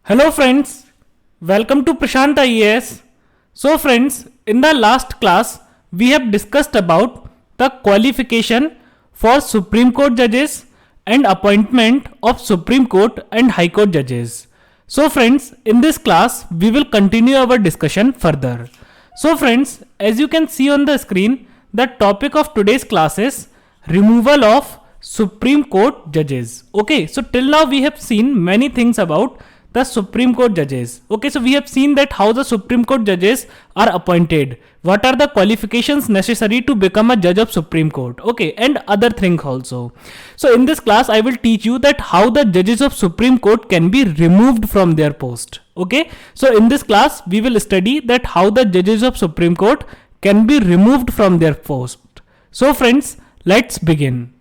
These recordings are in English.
Hello friends, welcome to Prashant IAS. So friends, in the last class, we have discussed about the qualification for Supreme Court judges and appointment of Supreme Court and High Court judges. So friends, in this class, we will continue our discussion further. So friends, as you can see on the screen, the topic of today's class is removal of Supreme Court judges. Okay, so till now we have seen many things about the Supreme Court judges. Okay, so we have seen that how the Supreme Court judges are appointed, what are the qualifications necessary to become a judge of Supreme Court, okay, and other things also. So in this class I will teach you that how the judges of Supreme Court can be removed from their post. Okay, so in this class we will study that how the judges of Supreme Court can be removed from their post. So friends, let's begin.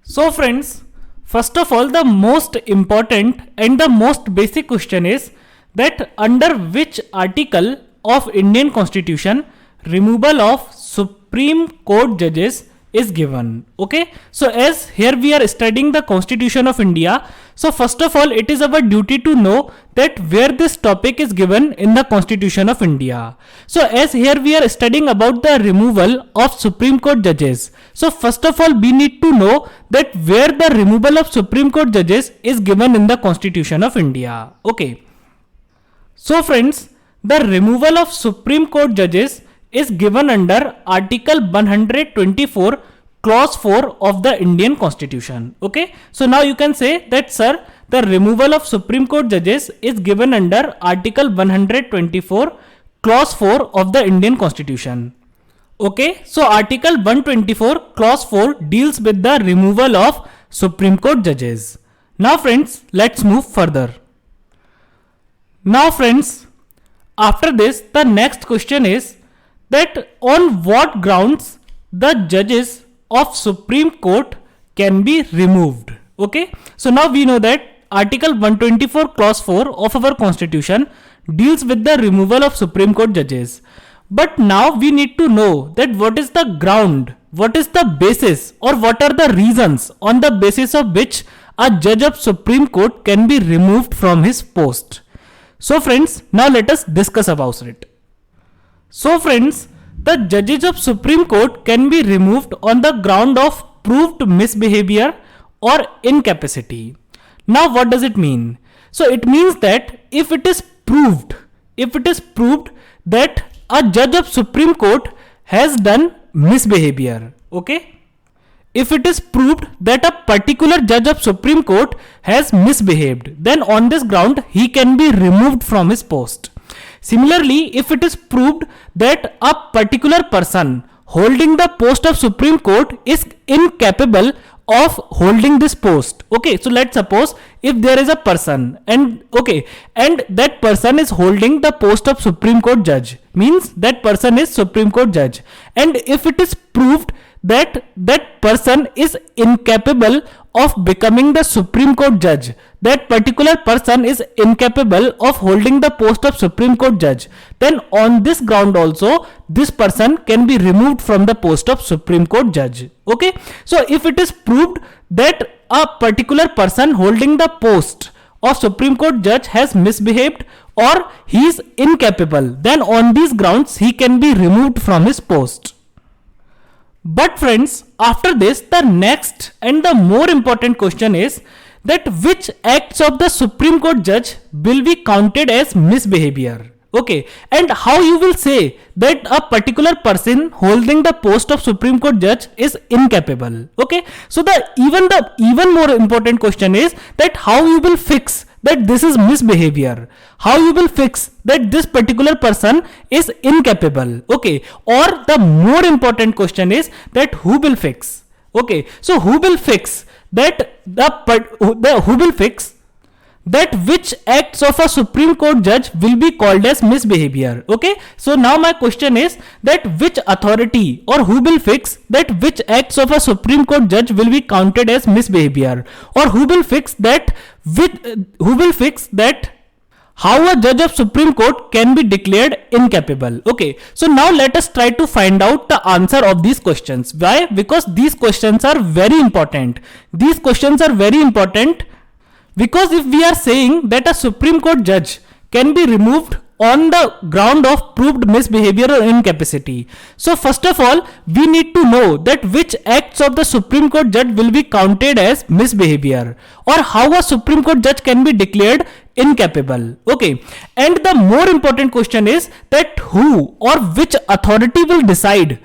So friends, first of all, the most important and the most basic question is that under which article of Indian Constitution removal of Supreme Court judges is given. Okay, so as here we are studying the Constitution of India, so first of all it is our duty to know that where this topic is given in the Constitution of India. So as here we are studying about the removal of Supreme Court judges, so first of all we need to know that where the removal of Supreme Court judges is given in the Constitution of India. Okay, so friends, the removal of Supreme Court judges is given under Article 124 Clause 4 of the Indian Constitution. Okay, so now you can say that sir, the removal of Supreme Court judges is given under Article 124 Clause 4 of the Indian Constitution. Okay, so Article 124 Clause 4 deals with the removal of Supreme Court judges. Now friends, let's move further. Now friends, after this the next question is that on what grounds the judges of Supreme Court can be removed. Okay, so now we know that Article 124 Clause 4 of our Constitution deals with the removal of Supreme Court judges. But now we need to know that what is the ground, what is the basis, or what are the reasons on the basis of which a judge of Supreme Court can be removed from his post. So friends, now let us discuss about it. So friends, the judges of Supreme Court can be removed on the ground of proved misbehavior or incapacity. Now what does it mean? So it means that if it is proved that a judge of Supreme Court has done misbehavior, okay? If it is proved that a particular judge of Supreme Court has misbehaved, then on this ground he can be removed from his post. Similarly, if it is proved that a particular person holding the post of Supreme Court is incapable of holding this post. Okay, so let's suppose if there is a person and that person is holding the post of Supreme Court judge, means that person is Supreme Court judge, and if it is proved that that person is incapable of becoming the Supreme Court judge, that particular person is incapable of holding the post of Supreme Court judge, then on this ground also this person can be removed from the post of Supreme Court judge. Okay, so if it is proved that a particular person holding the post of Supreme Court judge has misbehaved or he is incapable, then on these grounds he can be removed from his post. But friends, after this the next and the more important question is that which acts of the Supreme Court judge will be counted as misbehavior. Okay, and how you will say that a particular person holding the post of Supreme Court judge is incapable. Okay, so the even more important question is that how you will fix that this is misbehavior, how you will fix that this particular person is incapable. Okay, or the more important question is that who will fix. Okay, so who will fix that who will fix that which acts of a Supreme Court judge will be called as misbehavior. Okay, so now my question is that which authority or who will fix that which acts of a Supreme Court judge will be counted as misbehavior, or who will fix that how a judge of Supreme Court can be declared incapable. Okay, so now let us try to find out the answer of these questions. Why? Because these questions are very important. Because if we are saying that a Supreme Court judge can be removed on the ground of proved misbehavior or incapacity. So first of all, we need to know that which acts of the Supreme Court judge will be counted as misbehavior, or how a Supreme Court judge can be declared incapable. Okay, and the more important question is that who or which authority will decide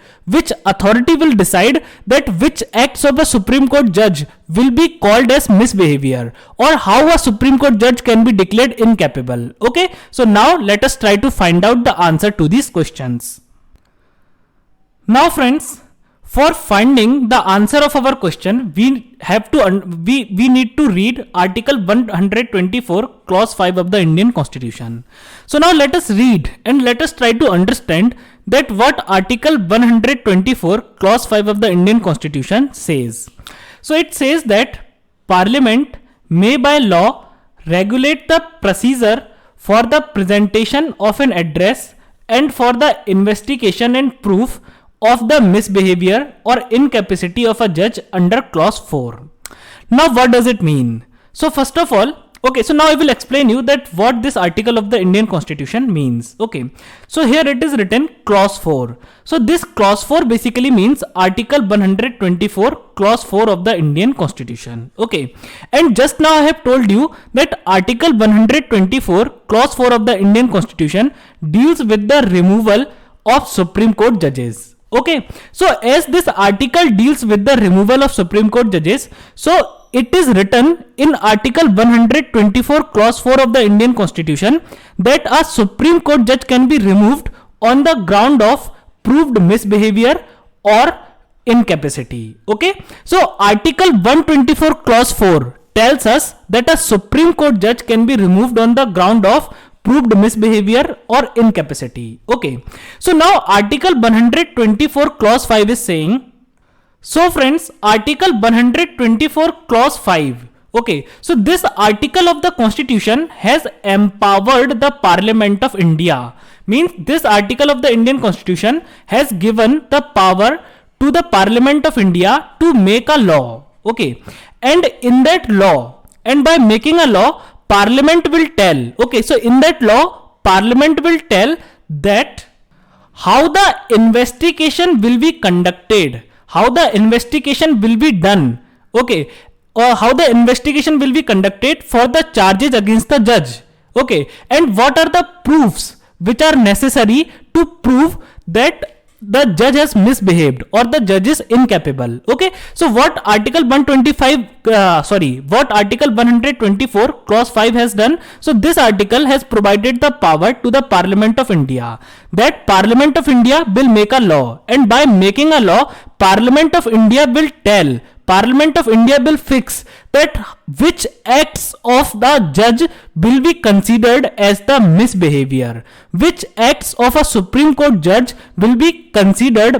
that which acts of a Supreme Court judge will be called as misbehavior, or how a Supreme Court judge can be declared incapable. Okay, so now let us try to find out the answer to these questions. Now friends, for finding the answer of our question, we need to read Article 124 Clause 5 of the Indian Constitution. So now let us read and let us try to understand that what Article 124 Clause 5 of the Indian Constitution says. So it says that Parliament may by law regulate the procedure for the presentation of an address and for the investigation and proof of the misbehavior or incapacity of a judge under clause 4. Now what does it mean? So first of all, okay, so now I will explain you that what this article of the Indian Constitution means. Okay, so here it is written clause 4. So this clause 4 basically means Article 124 clause 4 of the Indian Constitution. Okay, and just now I have told you that Article 124 clause 4 of the Indian Constitution deals with the removal of Supreme Court judges. Okay, so as this article deals with the removal of Supreme Court judges, so it is written in Article 124 clause 4 of the Indian Constitution that a Supreme Court judge can be removed on the ground of proved misbehavior or incapacity. Okay, so Article 124 clause 4 tells us that a Supreme Court judge can be removed on the ground of proved misbehavior or incapacity. Okay, so now Article 124 clause 5 is saying, so friends, Article 124 clause 5, okay, so this article of the Constitution has empowered the Parliament of India. Means this article of the Indian Constitution has given the power to the Parliament of India to make a law. Okay, and in that law, and by making a law, Parliament will tell, okay, so in that law, Parliament will tell that how the investigation will be conducted, how the investigation will be done, okay, or how the investigation will be conducted for the charges against the judge, okay, and what are the proofs which are necessary to prove that the judge has misbehaved or the judge is incapable. Okay, so what Article 124 clause 5 has done, so this article has provided the power to the Parliament of India that Parliament of India will make a law, and by making a law, Parliament of India will tell, Parliament of India will fix that which acts of the judge will be considered as the misbehavior, which acts of a Supreme Court judge will be considered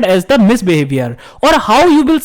as the misbehavior, or how you will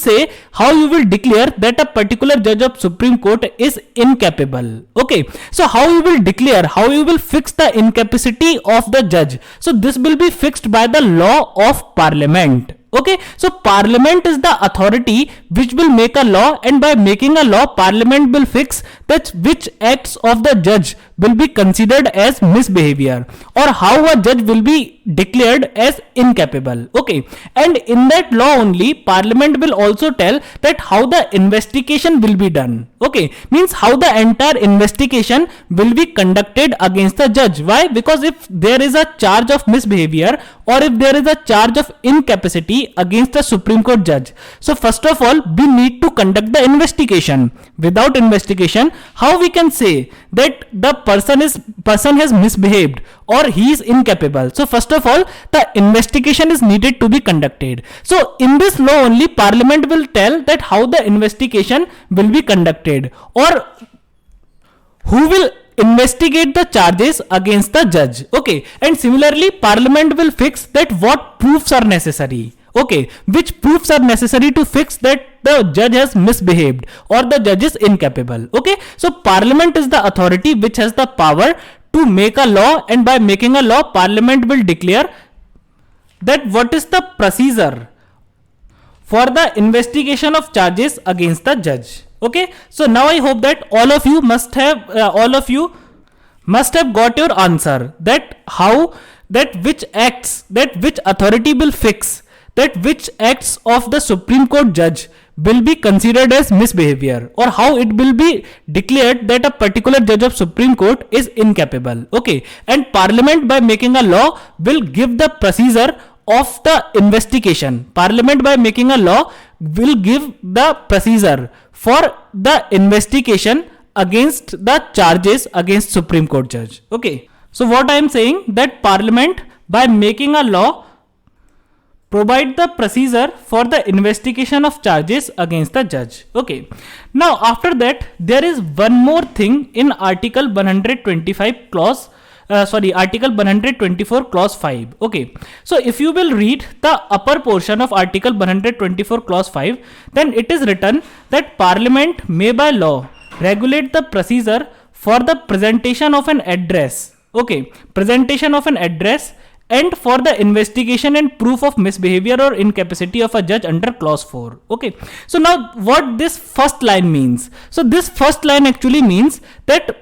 declare that a particular judge of Supreme Court is incapable. Okay, so how you will fix the incapacity of the judge, so this will be fixed by the law of Parliament. Okay, so Parliament is the authority which will make a law, and by making a law, Parliament will fix that which acts of the judge will be considered as misbehavior, or how a judge will be declared as incapable. Okay, and in that law only, Parliament will also tell that how the investigation will be done. Okay, means how the entire investigation will be conducted against the judge. Why? Because if there is a charge of misbehavior or if there is a charge of incapacity against the Supreme Court judge, so first of all, we need to conduct the investigation. Without investigation, how we can say that the person has misbehaved or he is incapable? So first of all, the investigation is needed to be conducted. So in this law only, Parliament will tell that how the investigation will be conducted, or who will investigate the charges against the judge. Okay, and similarly, Parliament will fix that what proofs are necessary. Okay, which proofs are necessary to fix that the judge has misbehaved or the judge is incapable. Okay, so Parliament is the authority which has the power to make a law, and by making a law, Parliament will declare that what is the procedure for the investigation of charges against the judge. Okay, so now I hope that all of you must have got your answer, that how, that which acts, that which authority will fix that which acts of the Supreme Court judge will be considered as misbehavior, or how it will be declared that a particular judge of Supreme Court is incapable. Okay, and Parliament, by making a law, will give the procedure of the investigation. Parliament, by making a law, will give the procedure for the investigation against the charges against Supreme Court judge. Okay, so what I am saying, that Parliament, by making a law, provide the procedure for the investigation of charges against the judge. Okay, now after that there is one more thing in Article 125 clause Article 124 clause 5. Okay, so if you will read the upper portion of Article 124 clause 5, then it is written that Parliament may by law regulate the procedure for the presentation of an address. Okay, presentation of an address, and for the investigation and proof of misbehavior or incapacity of a judge under clause 4. Okay, so now what this first line means? So this first line actually means that,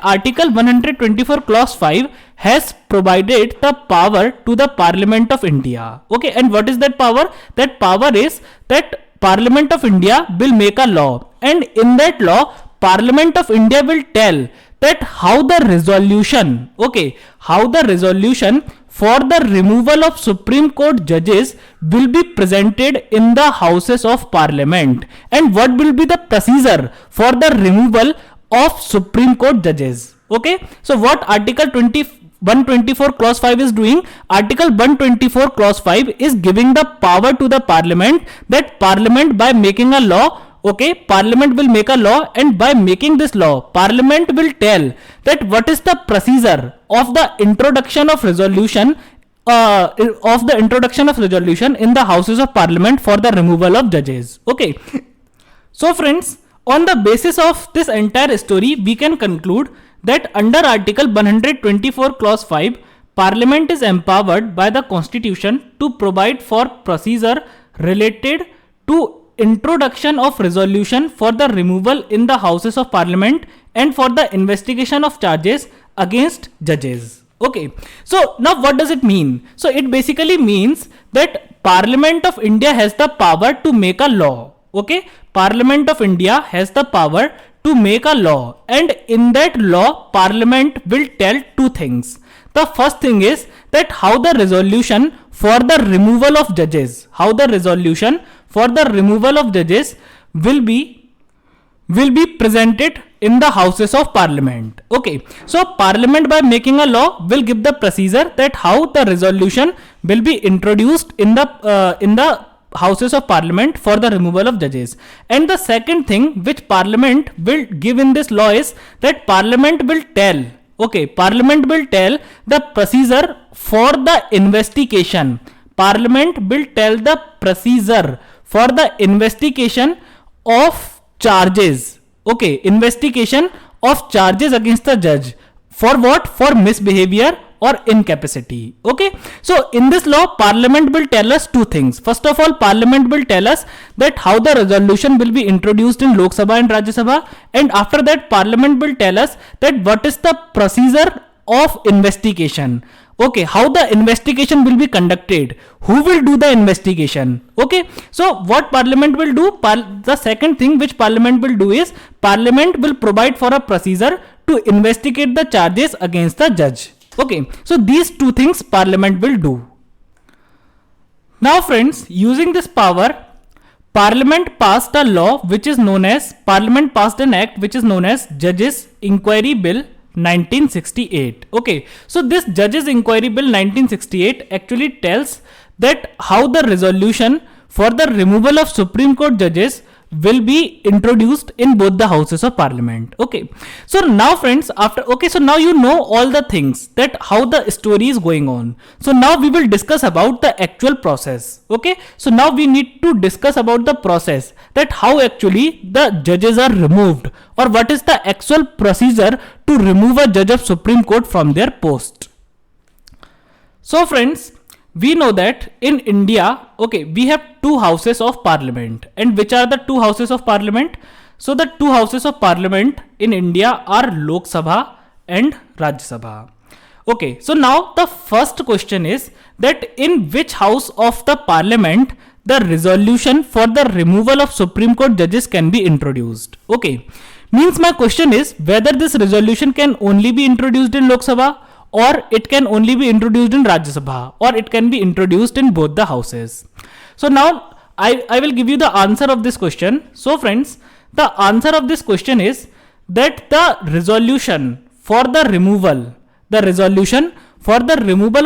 Article 124 clause 5 has provided the power to the Parliament of India. Okay, and what is that power? That power is that Parliament of India will make a law, and in that law Parliament of India will tell that how the resolution for the removal of Supreme Court judges will be presented in the Houses of Parliament, and what will be the procedure for the removal of Supreme Court judges. Okay, so what Article 124 clause 5 is doing? Article 124 clause 5 is giving the power to the Parliament, that Parliament, by making a law, Parliament will make a law, and by making this law, Parliament will tell that what is the procedure of the introduction of resolution in the Houses of Parliament for the removal of judges. Okay, so friends, on the basis of this entire story, we can conclude that under Article 124 clause 5, Parliament is empowered by the Constitution to provide for procedure related to introduction of resolution for the removal in the Houses of Parliament and for the investigation of charges against judges. Okay, so now what does it mean? So it basically means that Parliament of India has the power to make a law. Okay, Parliament of India has the power to make a law, and in that law Parliament will tell two things. The first thing is that how the resolution for the removal of judges, will be presented in the Houses of Parliament. Okay, so Parliament, by making a law, will give the procedure that how the resolution will be introduced in the Houses of Parliament for the removal of judges. And the second thing which Parliament will give in this law is that Parliament will tell the procedure for the investigation. Parliament will tell the procedure for the investigation of charges. Okay, investigation of charges against the judge. For what? For misbehavior or incapacity. Okay, so in this law, Parliament will tell us two things. First of all, Parliament will tell us that how the resolution will be introduced in Lok Sabha and Rajya Sabha, and after that Parliament will tell us that what is the procedure of investigation. Okay, how the investigation will be conducted, who will do the investigation. Okay, so what Parliament will do, the second thing which Parliament will do is Parliament will provide for a procedure to investigate the charges against the judge. Okay, so these two things Parliament will do. Now friends, using this power, Parliament passed an act which is known as Judges Inquiry Bill 1968. Okay, so this Judges Inquiry Bill 1968 actually tells that how the resolution for the removal of Supreme Court judges will be introduced in both the Houses of Parliament. Okay, so now friends, so now you know all the things, that how the story is going on. So now we will discuss about the actual process. Okay, so now we need to discuss about the process, that how actually the judges are removed, or what is the actual procedure to remove a judge of Supreme Court from their post. So friends, we know that in India, okay, we have two houses of parliament. And which are the two houses of parliament? So the two houses of parliament in India are Lok Sabha and Rajya Sabha. Okay, so now the first question is that in which house of the parliament the resolution for the removal of Supreme Court judges can be introduced. Okay, means my question is whether this resolution can only be introduced in Lok Sabha, or it can only be introduced in Rajya Sabha, or it can be introduced in both the houses. So now I will give you the answer of this question. So friends, the answer of this question is that the resolution for the removal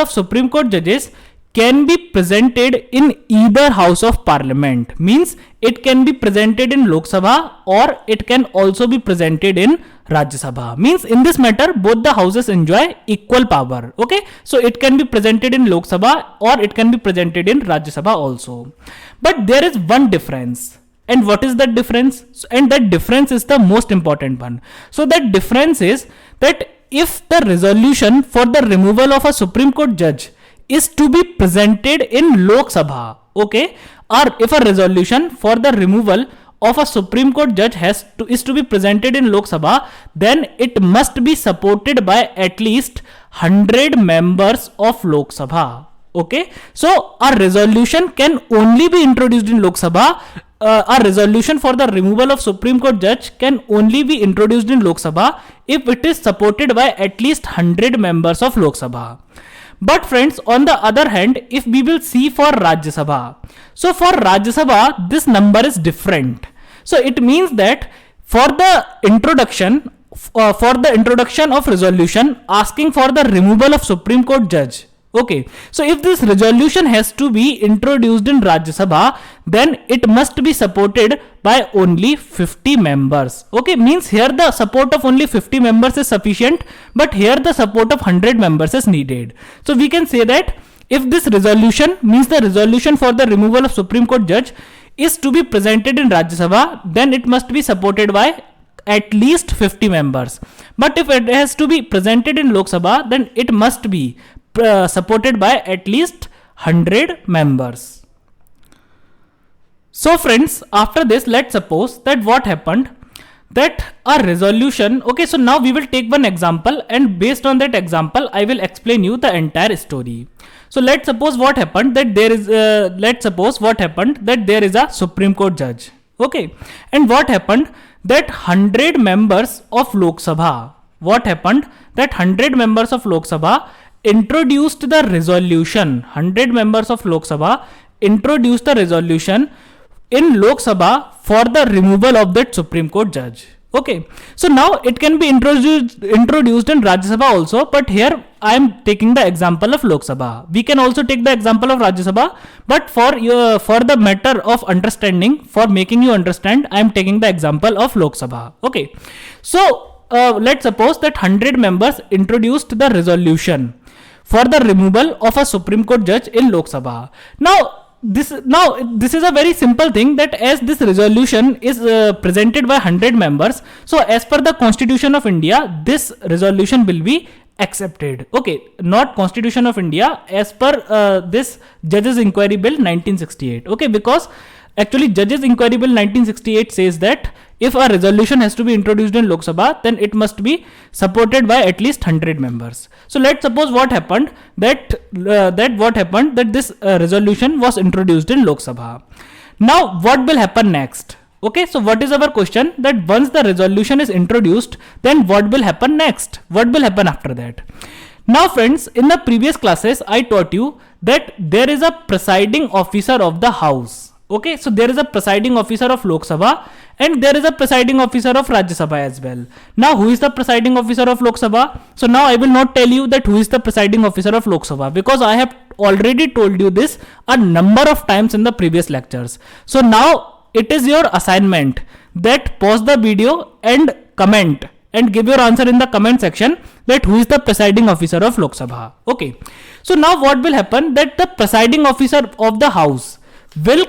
of Supreme Court judges can be presented in either house of parliament. Means it can be presented in Lok Sabha, or it can also be presented in Rajya Sabha. Means in this matter both the houses enjoy equal power. Okay, so it can be presented in Lok Sabha, or it can be presented in Rajya Sabha also. But there is one difference. And what is that difference? And that difference is the most important one. So that difference is that if the resolution for the removal of a Supreme Court judge is to be presented in Lok Sabha, okay, or if a resolution for the removal of a Supreme Court judge is to be presented in Lok Sabha, then it must be supported by at least 100 members of Lok Sabha. Okay, so a resolution can only be introduced in Lok Sabha. A resolution for the removal of Supreme Court judge can only be introduced in Lok Sabha if it is supported by at least 100 members of Lok Sabha. But friends, on the other hand, if we will see for Rajya Sabha, so for Rajya Sabha, this number is different. So it means that for the introduction of resolution asking for the removal of Supreme Court judge, okay, so if this resolution has to be introduced in Rajya Sabha, then it must be supported by only 50 members. Okay, means here the support of only 50 members is sufficient, but here the support of 100 members is needed. So we can say that if this resolution means the resolution for the removal of Supreme Court judge is to be presented in Rajya Sabha, then it must be supported by at least 50 members. But if it has to be presented in Lok Sabha, then it must be supported by at least 100 members. So friends, after this, let's suppose that what happened, that a resolution, okay, so now we will take one example, and based on that example I will explain you the entire story. So let's suppose what happened, that there is a Supreme Court judge, okay, and what happened, that 100 members of Lok Sabha, introduced the resolution. 100 members of Lok Sabha introduced the resolution in Lok Sabha for the removal of that Supreme Court judge. Okay, so now it can be introduced in Rajya Sabha also, but here I am taking the example of Lok Sabha. We can also take the example of Rajya Sabha, but for the matter of understanding, for making you understand, I am taking the example of Lok Sabha. Okay, so let's suppose that 100 members introduced the resolution for the removal of a Supreme Court judge in Lok Sabha. Now this is a very simple thing, that as this resolution is presented by 100 members, so as per the Constitution of India, this resolution will be accepted. Okay, not Constitution of India, as per this Judges Inquiry Bill 1968. Okay, because actually Judges Inquiry Bill 1968 says that if a resolution has to be introduced in Lok Sabha, then it must be supported by at least 100 members. So let's suppose what happened, that this resolution was introduced in Lok Sabha. Now what will happen next? Okay, so what is our question, that once the resolution is introduced, then what will happen next? What will happen after that? Now friends, in the previous classes I taught you that there is a presiding officer of the house. Okay, so there is a presiding officer of Lok Sabha and there is a presiding officer of Rajya Sabha as well. Now who is the presiding officer of Lok Sabha? So now I will not tell you that who is the presiding officer of Lok Sabha, because I have already told you this a number of times in the previous lectures. So now it is your assignment that pause the video and comment and give your answer in the comment section, that who is the presiding officer of Lok Sabha. Okay, so now what will happen, that the presiding officer of the house will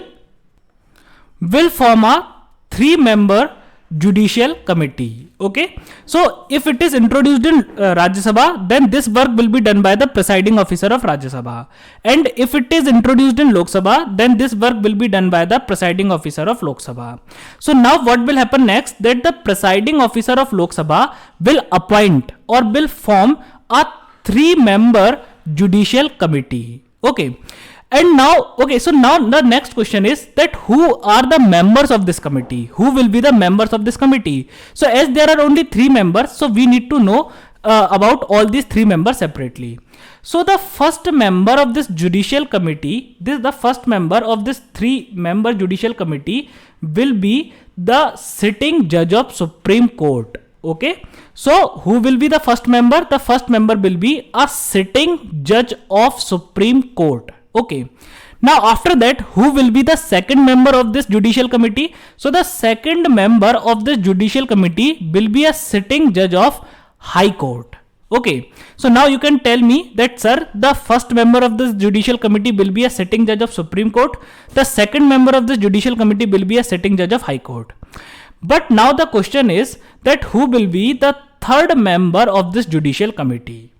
form a three-member judicial committee. Okay, so if it is introduced in Rajya Sabha, then this work will be done by the presiding officer of Rajya Sabha, and if it is introduced in Lok Sabha, then this work will be done by the presiding officer of Lok Sabha. So now what will happen next, that the presiding officer of Lok Sabha will appoint or will form a 3-member judicial committee. Okay, and now, okay, so now the next question is that who are the members of this committee? Who will be the members of this committee? So as there are only 3 members, so we need to know about all these 3 members separately. So the first member of this judicial committee, the first member of this 3-member judicial committee will be the sitting judge of Supreme Court. Okay, so who will be the first member? The first member will be a sitting judge of Supreme Court. Okay, now after that, who will be the second member of this judicial committee? So the second member of this judicial committee will be a sitting judge of High Court. Okay, so now you can tell me that, sir, the first member of this judicial committee will be a sitting judge of Supreme Court, the second member of this judicial committee will be a sitting judge of High Court. But now the question is that who will be the third member of this judicial committee?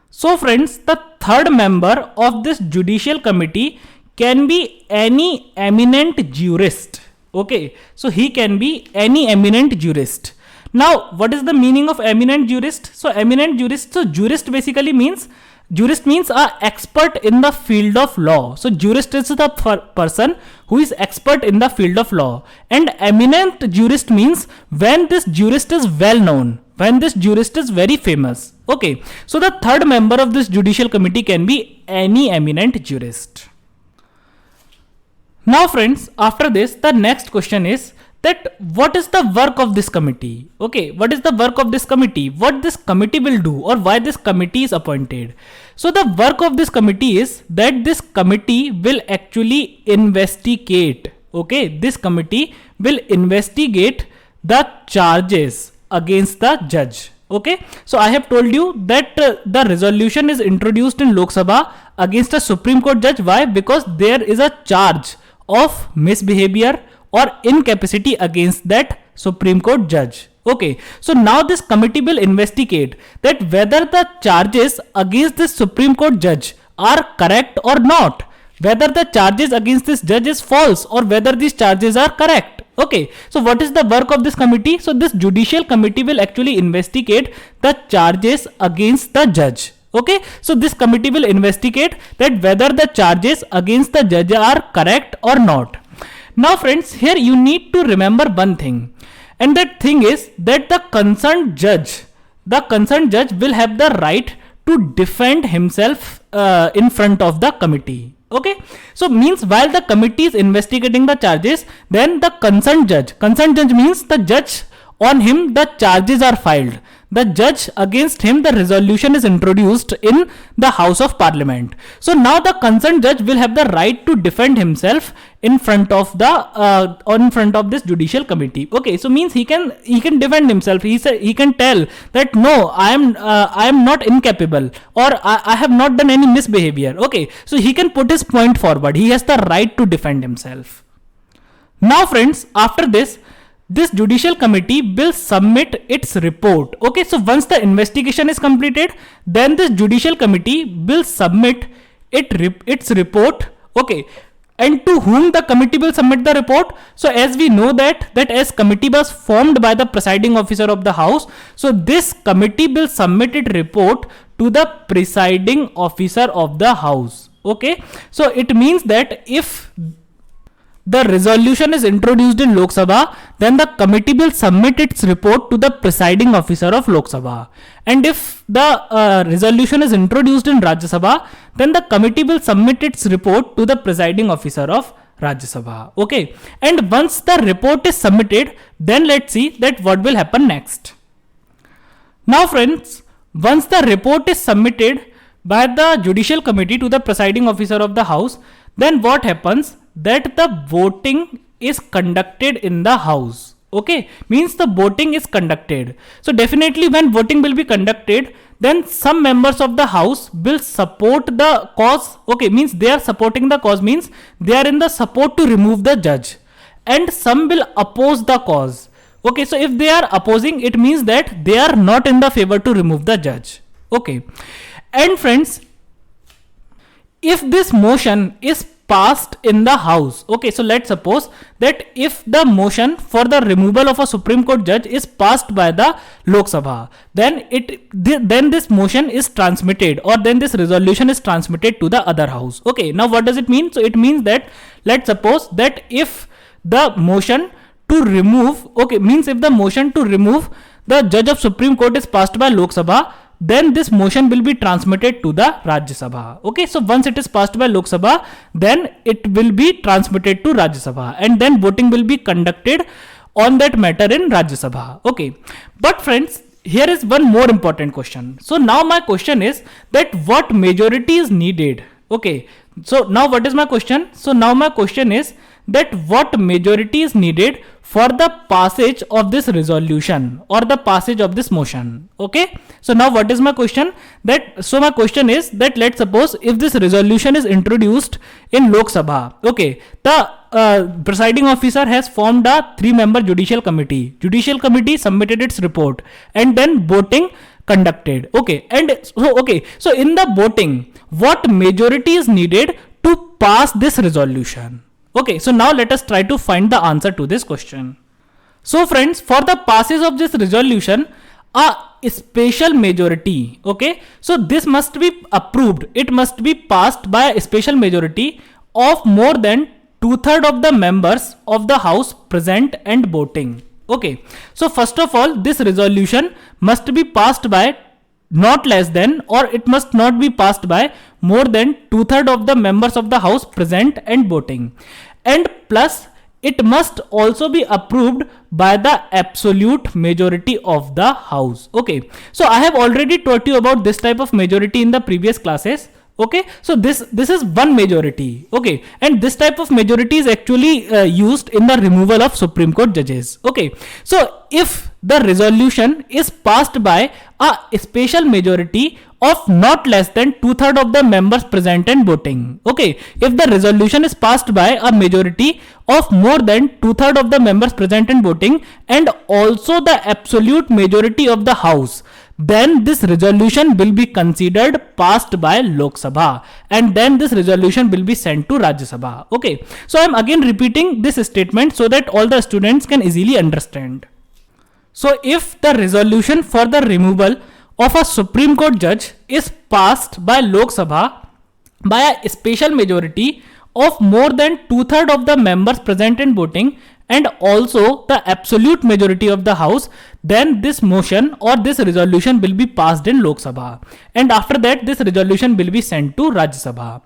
So friends, the third member of this judicial committee can be any eminent jurist. Okay, so he can be any eminent jurist. Now what is the meaning of eminent jurist? So eminent jurist, so jurist basically means, jurist means a expert in the field of law. So jurist is the person who is expert in the field of law, and eminent jurist means when this jurist is well known, when this jurist is very famous. Okay, so the third member of this judicial committee can be any eminent jurist. Now friends, after this, the next question is that what is the work of this committee? Okay, what is the work of this committee? What this committee will do, or why this committee is appointed? So the work of this committee is that this committee will actually investigate. Okay, this committee will investigate the charges against the judge. Okay, so I have told you that the resolution is introduced in Lok Sabha against a Supreme Court judge. Why? Because there is a charge of misbehavior or incapacity against that Supreme Court judge. Okay, so now this committee will investigate that whether the charges against this Supreme Court judge are correct or not, whether the charges against this judge is false or whether these charges are correct. Okay, so what is the work of this committee? So this judicial committee will actually investigate the charges against the judge. Okay, so this committee will investigate that whether the charges against the judge are correct or not. Now friends, here you need to remember one thing, and that thing is that the concerned judge will have the right to defend himself in front of the committee. Okay, so means while the committee is investigating the charges, then the concerned judge means the judge on him the charges are filed, the judge against him the resolution is introduced in the House of Parliament. So now the concerned judge will have the right to defend himself in front of this judicial committee. Okay, so means he can defend himself. He can tell that no, I am not incapable, or I have not done any misbehavior. Okay, so he can put his point forward. He has the right to defend himself. Now friends, after this judicial committee will submit its report. Okay, so once the investigation is completed, then this judicial committee will submit its report. Okay, and to whom the committee will submit the report? So as we know that as committee was formed by the presiding officer of the house, so this committee will submit its report to the presiding officer of the house. Okay, so it means that if the resolution is introduced in Lok Sabha, then the committee will submit its report to the presiding officer of Lok Sabha. And if the resolution is introduced in Rajya Sabha, then the committee will submit its report to the presiding officer of Rajya Sabha. Okay, and once the report is submitted, then let's see that what will happen next. Now friends, once the report is submitted by the judicial committee to the presiding officer of the house, then what happens? That the voting is conducted in the house. Okay, means the voting is conducted. So definitely when voting will be conducted, then some members of the house will support the cause. Okay, means they are supporting the cause, means they are in the support to remove the judge, and some will oppose the cause. Okay, so if they are opposing, it means that they are not in the favor to remove the judge. Okay, and friends, if this motion is passed in the house, okay, so let's suppose that if the motion for the removal of a Supreme Court judge is passed by the Lok Sabha, then then this motion is transmitted, or then this resolution is transmitted to the other house. Okay, now what does it mean? So it means that, let's suppose that if the motion to remove, okay, means if the motion to remove the judge of Supreme Court is passed by Lok Sabha, then this motion will be transmitted to the Rajya Sabha. Okay, so once it is passed by Lok Sabha, then it will be transmitted to Rajya Sabha, and then voting will be conducted on that matter in Rajya Sabha. Okay, but friends, here is one more important question. So now my question is that what majority is needed? Okay, so now what is my question? So now my question is that what majority is needed for the passage of this resolution or the passage of this motion. Okay, so now what is my question? So my question is that, let's suppose if this resolution is introduced in Lok Sabha, okay, the presiding officer has formed a 3-member judicial committee. Judicial committee submitted its report, and then voting conducted. Okay, and so in the voting, what majority is needed to pass this resolution? Okay, so now let us try to find the answer to this question. So friends, for the passage of this resolution, a special majority, okay, so this must be approved. It must be passed by a special majority of more than 2/3 of the members of the house present and voting. Okay, so first of all, this resolution must be passed by not less than, or it must not be passed by more than 2/3 of the members of the house present and voting, and plus it must also be approved by the absolute majority of the house. Okay, so I have already taught you about this type of majority in the previous classes. Okay, so this is one majority. Okay, and this type of majority is actually used in the removal of Supreme Court judges. Okay, so if the resolution is passed by a special majority of not less than 2/3 of the members present and voting. Okay, if the resolution is passed by a majority of more than 2/3 of the members present and voting, and also the absolute majority of the house, then this resolution will be considered passed by Lok Sabha, and then this resolution will be sent to Rajya Sabha. Okay, so I am again repeating this statement so that all the students can easily understand. So if the resolution for the removal of a Supreme Court judge is passed by Lok Sabha by a special majority of more than 2/3 of the members present and voting, and also the absolute majority of the house, then this motion or this resolution will be passed in Lok Sabha, and after that this resolution will be sent to Rajya Sabha.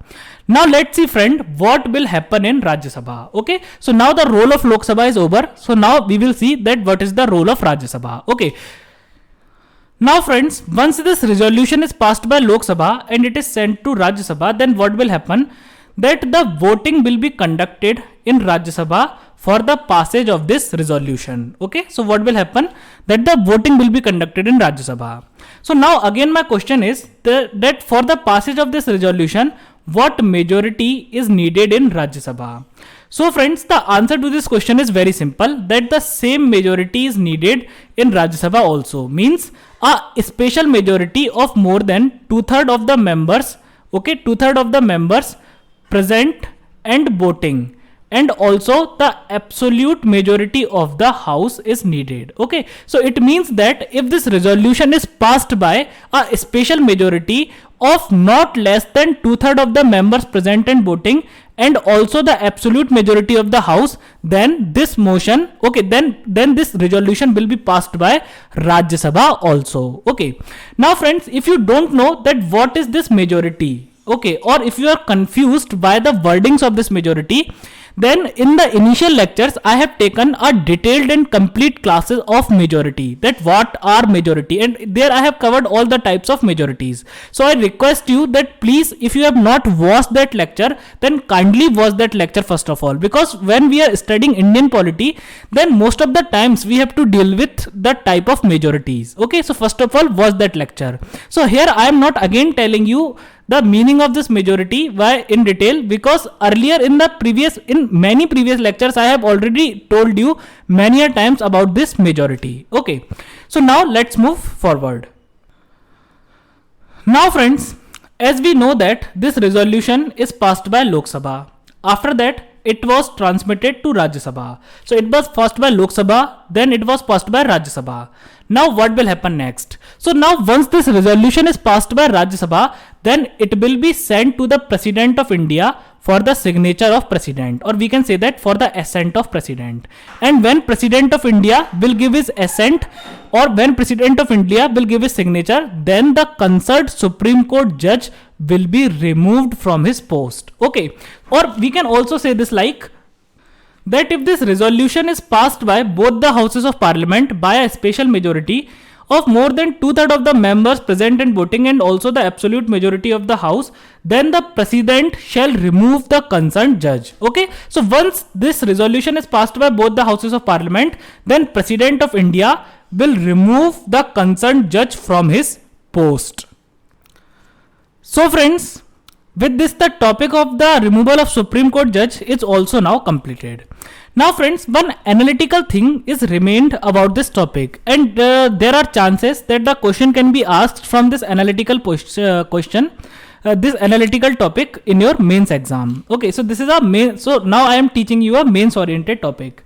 Now let's see, friend, what will happen in Rajya Sabha. Okay, so now the role of Lok Sabha is over, so now we will see that what is the role of Rajya Sabha. Okay, now friends, once this resolution is passed by Lok Sabha and it is sent to Rajya Sabha, then what will happen? That the voting will be conducted in Rajya Sabha for the passage of this resolution. Okay, so what will happen? That the voting will be conducted in Rajya Sabha. So now again my question is that for the passage of this resolution, what majority is needed in Rajya Sabha? So friends, the answer to this question is very simple, that the same majority is needed in Rajya Sabha also. Means a special majority of more than 2/3 of the members, okay, 2/3 of the members present and voting, and also the absolute majority of the house is needed. Okay, so it means that if this resolution is passed by a special majority of not less than 2/3 of the members present and voting, and also the absolute majority of the house, then this motion, okay, then this resolution will be passed by Rajya Sabha also. Okay, now friends, if you don't know that what is this majority, okay, or if you are confused by the wordings of this majority, then in the initial lectures I have taken a detailed and complete classes of majority, that what are majority, and there I have covered all the types of majorities. So I request you that please, if you have not watched that lecture, then kindly watch that lecture first of all, because when we are studying Indian polity, then most of the times we have to deal with the type of majorities. Okay, so first of all watch that lecture. So here I am not again telling you the meaning of this majority. Why in detail? Because earlier in many previous lectures I have already told you many a times about this majority. Okay, so now let's move forward. Now friends, as we know that this resolution is passed by Lok Sabha. After that it was transmitted to Rajya Sabha. So it was passed by Lok Sabha, then it was passed by Rajya Sabha. Now what will happen next? So now once this resolution is passed by Rajya Sabha, then it will be sent to the President of India for the signature of President, or we can say that for the assent of President. And when President of India will give his assent, or when President of India will give his signature, then the concerned Supreme Court judge will be removed from his post. Okay, or we can also say this like that if this resolution is passed by both the houses of parliament by a special majority of more than 2/3 of the members present and voting, and also the absolute majority of the house, then the president shall remove the concerned judge. Okay, so once this resolution is passed by both the houses of parliament, then President of India will remove the concerned judge from his post. So friends, with this the topic of the removal of Supreme Court judge is also now completed. Now friends, one analytical thing is remained about this topic, and there are chances that the question can be asked from this analytical question, this analytical topic in your mains exam. Okay, so this is a main. So now I am teaching you a mains oriented topic.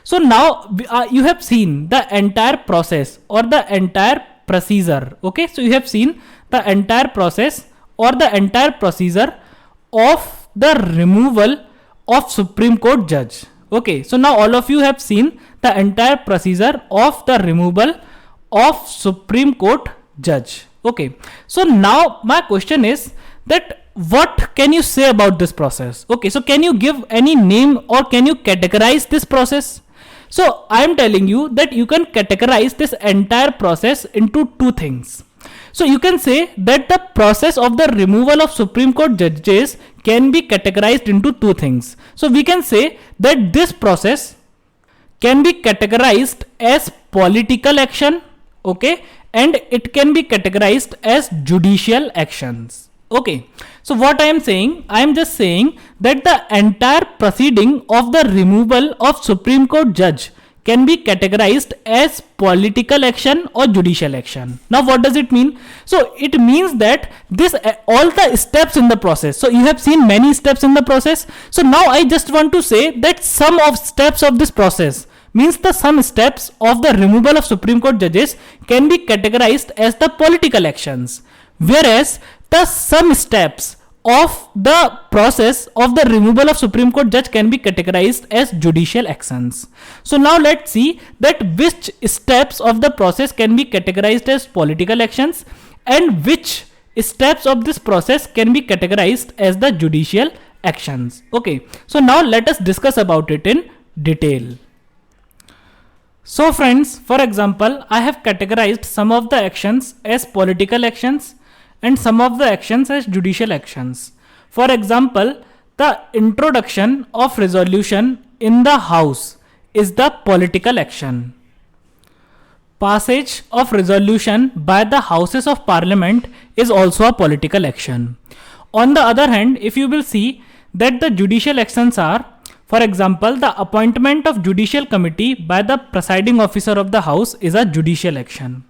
So now you have seen the entire process or the entire procedure. Okay, so you have seen the entire process or the entire procedure of the removal of Supreme Court judge. Okay, so now all of you have seen the entire procedure of the removal of Supreme Court judge. Okay, so now my question is that what can you say about this process? Okay, so can you give any name or can you categorize this process? So I am telling you that you can categorize this entire process into two things. So you can say that the process of the removal of Supreme Court judges can be categorized into two things. So we can say that this process can be categorized as political action, okay, and it can be categorized as judicial actions. Okay, so what I am saying, I am just saying that the entire proceeding of the removal of Supreme Court judge can be categorized as political action or judicial action. Now what does it mean? So it means that this all the steps in the process. So you have seen many steps in the process. So now I just want to say that some of steps of this process means the some steps of the removal of Supreme Court judges can be categorized as the political actions, whereas the some steps of the process of the removal of Supreme Court judge can be categorized as judicial actions. So now let's see that which steps of the process can be categorized as political actions and which steps of this process can be categorized as the judicial actions. Okay, so now let us discuss about it in detail. So friends, for example, I have categorized some of the actions as political actions and some of the actions as judicial actions. For example, the introduction of resolution in the house is the political action. Passage of resolution by the houses of parliament is also a political action. On the other hand, if you will see that the judicial actions are, for example, the appointment of judicial committee by the presiding officer of the house is a judicial action.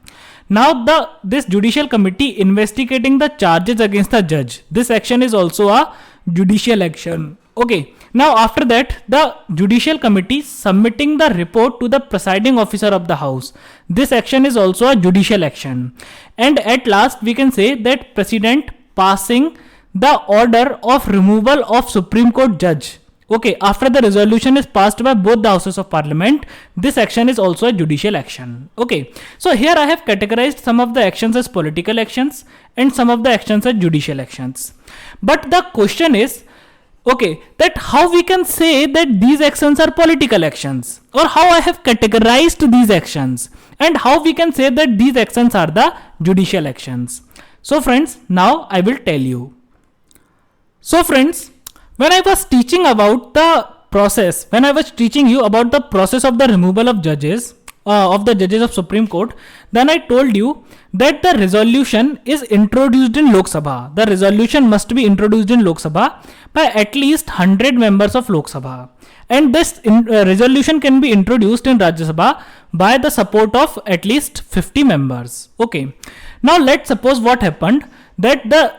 Now this judicial committee investigating the charges against the judge, this action is also a judicial action. Okay, now after that the judicial committee submitting the report to the presiding officer of the house, this action is also a judicial action. And at last we can say that president passing the order of removal of Supreme Court judge. Okay, after the resolution is passed by both the houses of parliament, this action is also a judicial action. Okay, so here I have categorized some of the actions as political actions and some of the actions as judicial actions. But the question is, okay, that how we can say that these actions are political actions, or how I have categorized these actions, and how we can say that these actions are the judicial actions. So friends, now I will tell you. So friends, when I was teaching about the process, when I was teaching you about the process of the removal of judges, of the judges of Supreme Court, then I told you that the resolution is introduced in Lok Sabha. The resolution must be introduced in Lok Sabha by at least 100 members of Lok Sabha. And this resolution can be introduced in Rajya Sabha by the support of at least 50 members. Okay. Now let's suppose what happened that the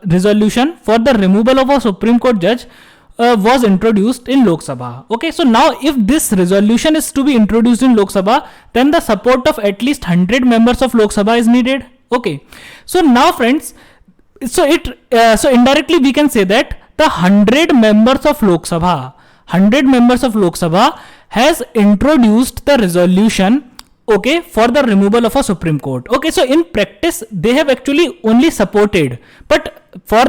resolution for the removal of a Supreme Court judge was introduced in Lok Sabha. Okay, so now if this resolution is to be introduced in Lok Sabha, then the support of at least 100 members of Lok Sabha is needed. Okay, so now friends, so indirectly we can say that the 100 members of Lok Sabha has introduced the resolution, okay, for the removal of a Supreme Court. Okay, so in practice they have actually only supported, but for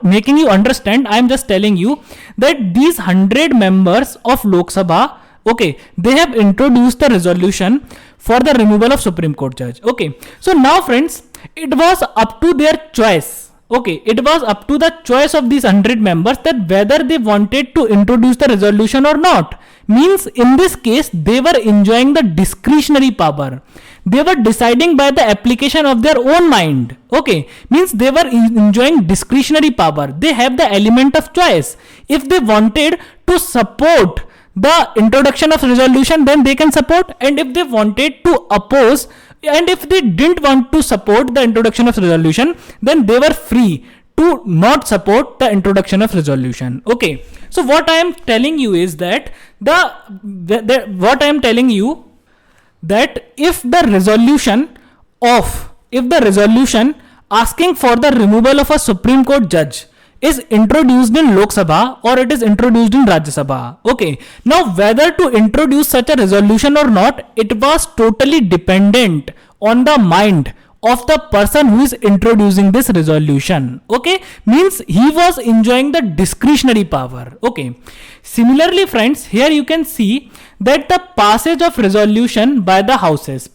making you understand, I am just telling you that these 100 members of Lok Sabha, okay, they have introduced the resolution for the removal of Supreme Court judge. Okay, so now friends, it was up to their choice. Okay, it was up to the choice of these 100 members that whether they wanted to introduce the resolution or not. Means in this case, they were enjoying the discretionary power. They were deciding by the application of their own mind. Okay, means they were enjoying discretionary power. They have the element of choice. If they wanted to support the introduction of resolution, then they can support, and if they wanted to oppose, and if they didn't want to support the introduction of resolution, then they were free to not support the introduction of resolution. Okay, so what I am telling you is that if the resolution asking for the removal of a Supreme Court judge is introduced in Lok Sabha or it is introduced in Rajya Sabha. Okay, now whether to introduce such a resolution or not, it was totally dependent on the mind of the person who is introducing this resolution. Okay, means he was enjoying the discretionary power. Okay, similarly friends, here you can see that the passage of resolution by the houses.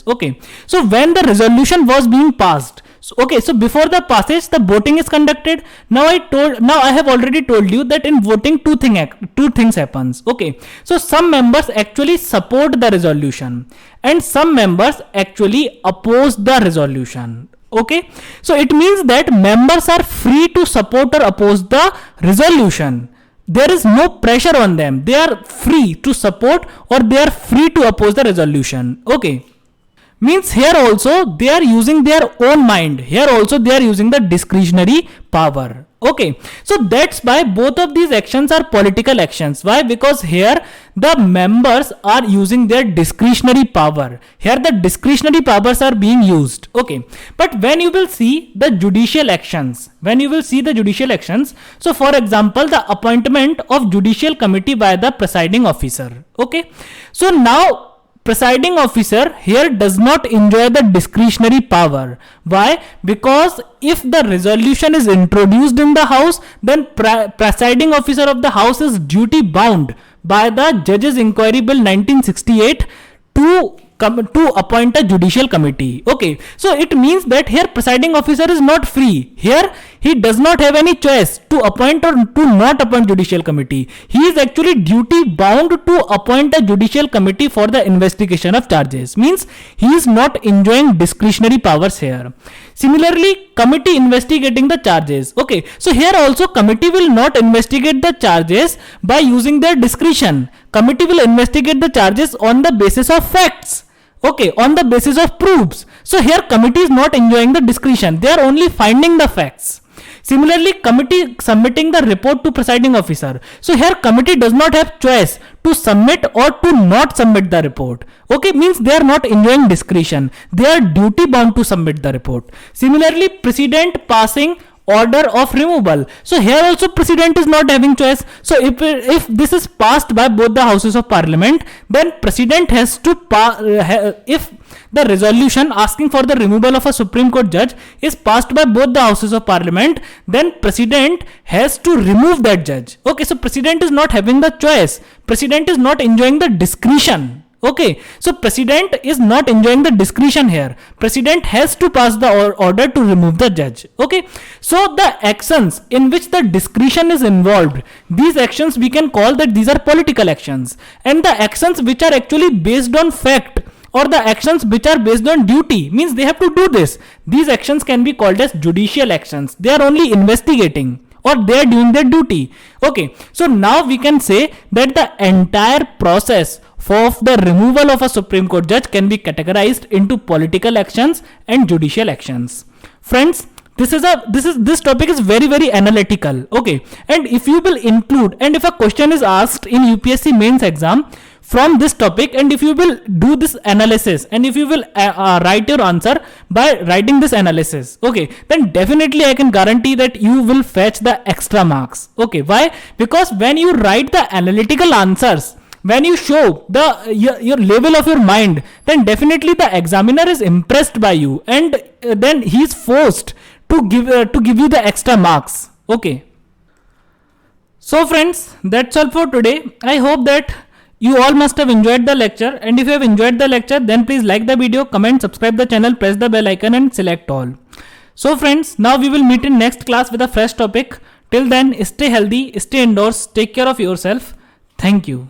Okay, so when the resolution was being passed, so before the passage, the voting is conducted. Now I have already told you that in voting two things happens. Okay, so some members actually support the resolution and some members actually oppose the resolution. Okay, so it means that members are free to support or oppose the resolution. There is no pressure on them. They are free to support or they are free to oppose the resolution. Okay, means here also they are using their own mind. Here also they are using the discretionary power. Okay, so that's why both of these actions are political actions. Why? Because here the members are using their discretionary power. Here the discretionary powers are being used. Okay, but when you will see the judicial actions, so for example, the appointment of judicial committee by the presiding officer. Okay, so now presiding officer here does not enjoy the discretionary power. Why? Because if the resolution is introduced in the house, then presiding officer of the house is duty bound by the Judges Inquiry Bill 1968 to appoint a judicial committee. Okay, so it means that here presiding officer is not free. Here he does not have any choice to appoint or to not appoint judicial committee. He is actually duty bound to appoint a judicial committee for the investigation of charges. Means he is not enjoying discretionary powers here. Similarly, committee investigating the charges. Okay, so here also committee will not investigate the charges by using their discretion. Committee will investigate the charges on the basis of facts. Okay, on the basis of proofs. So here committee is not enjoying the discretion. They are only finding the facts. Similarly, committee submitting the report to presiding officer. So here committee does not have choice to submit or to not submit the report. Okay, means they are not enjoying discretion. They are duty bound to submit the report. Similarly, president passing order of removal. So here also president is not having choice. So if this is passed by both the houses of parliament, then president has to if the resolution asking for the removal of a Supreme Court judge is passed by both the houses of parliament, then president has to remove that judge. Okay, so president is not having the choice. President is not enjoying the discretion. Okay, so president is not enjoying the discretion here. President has to pass the order to remove the judge. Okay, so the actions in which the discretion is involved, these actions we can call that these are political actions, and the actions which are actually based on fact or the actions which are based on duty means they have to do this. These actions can be called as judicial actions. They are only investigating or they are doing their duty. Okay, so now we can say that the entire process of the removal of a Supreme Court judge can be categorized into political actions and judicial actions. Friends, this topic is very analytical. Okay, and if you will include, and if a question is asked in UPSC mains exam from this topic, and if you will do this analysis, and if you will write your answer by writing this analysis, okay, then definitely I can guarantee that you will fetch the extra marks. Okay, why? Because when you write the analytical answers, when you show the your level of your mind, then definitely the examiner is impressed by you, and then he is forced to give you the extra marks. Okay, so friends, that's all for today. I hope that you all must have enjoyed the lecture, and if you have enjoyed the lecture, then please like the video, comment, subscribe the channel, press the bell icon and select all. So friends, now we will meet in next class with a fresh topic. Till then, stay healthy, stay indoors, take care of yourself. Thank you.